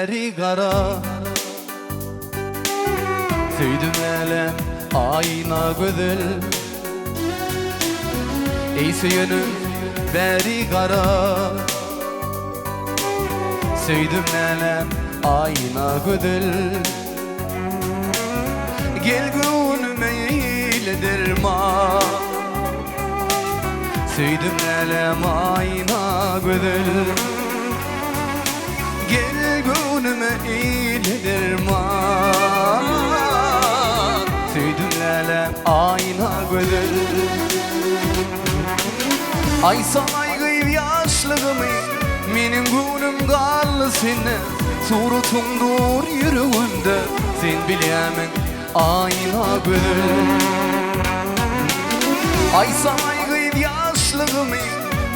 beri kara. Söydüm elem ayna güzel. Ey söyünüm beri kara. Söydüm elem ayna güzel. Gel gönlüme eğildirma. Söydüm elem ayna güzel. Gel gönlüme eğildirma. Söydüm elem ayna güzel. Ay sana gıyb yaşlığımı, menin gönlüm kallı seni. Suratın dur yüreğimde, sen bilemin ayna güzel. Ay sana gıyb yaşlığımı,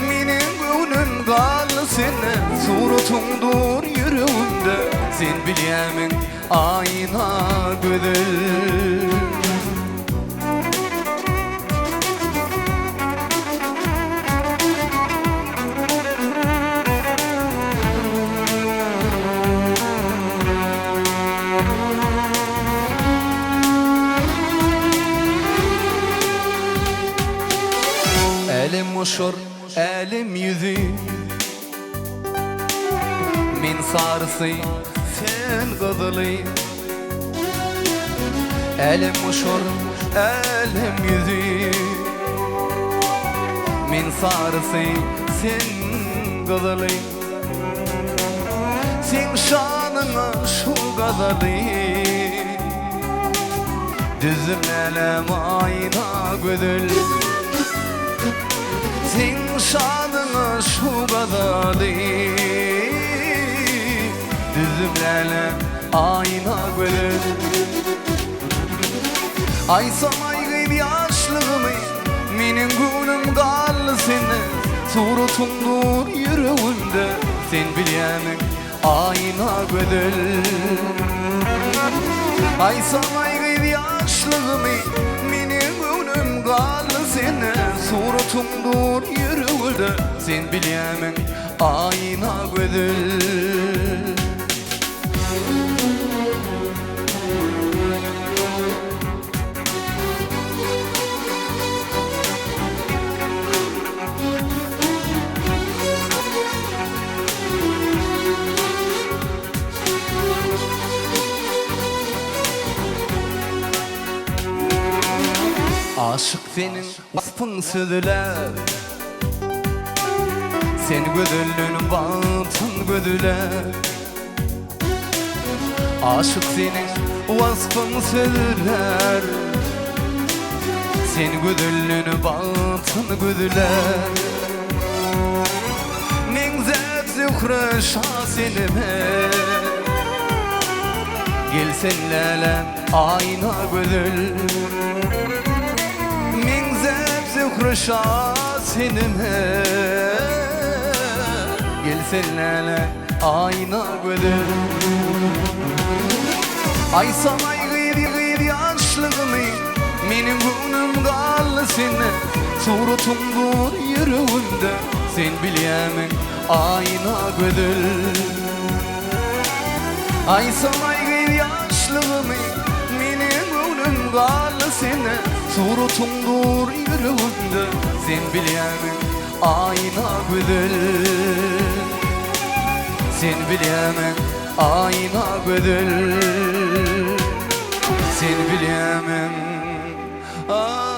menin gönlüm kallı seni. Suratın dur yüreğimde, sen bilemin ayna güzel. Elim uşur, elim yüzü. Min sarısı, sen kızılı. Elim uşur, elim yüzü. Min sarısı, sen kızılı. Sen şanına şu kadarı. Düzüm elem ayna güzel. Sen şanına şu kadar değil. Düzümlerle ayna güzel. Ay sana gıyb yaşlığımı, menin gönlüm kallı seni. Suratın dur yüreğimde, sen bilemin ayna güzel. Ay sana gıyb yaşlığımı, menin gönlüm kallı seni. Suratın dur yüreğimde, sen bilemin ayna güzel. Aşık senin vasfın sözüler. Sen güzelliğin batın güdüler. Aşık senin vasfın sözüler. Sen güzelliğin batın güdüler. Men zat zühre şasenime. Gel senle ayna güzel. Zühre şasenime. Gel senle ayna güzel. Ay sana gıyb yaşlığımı, menin gönlüm kallı seni. Suratın dur yüreğimde, sen bilemin ayna güzel. Ay sana gıyb yaşlığımı, menin gönlüm kallı seni. Suratın dur yüreğimde, sen bilemin ayna güzel. Sen bilemin ayna güzel. Sen bilemin ayna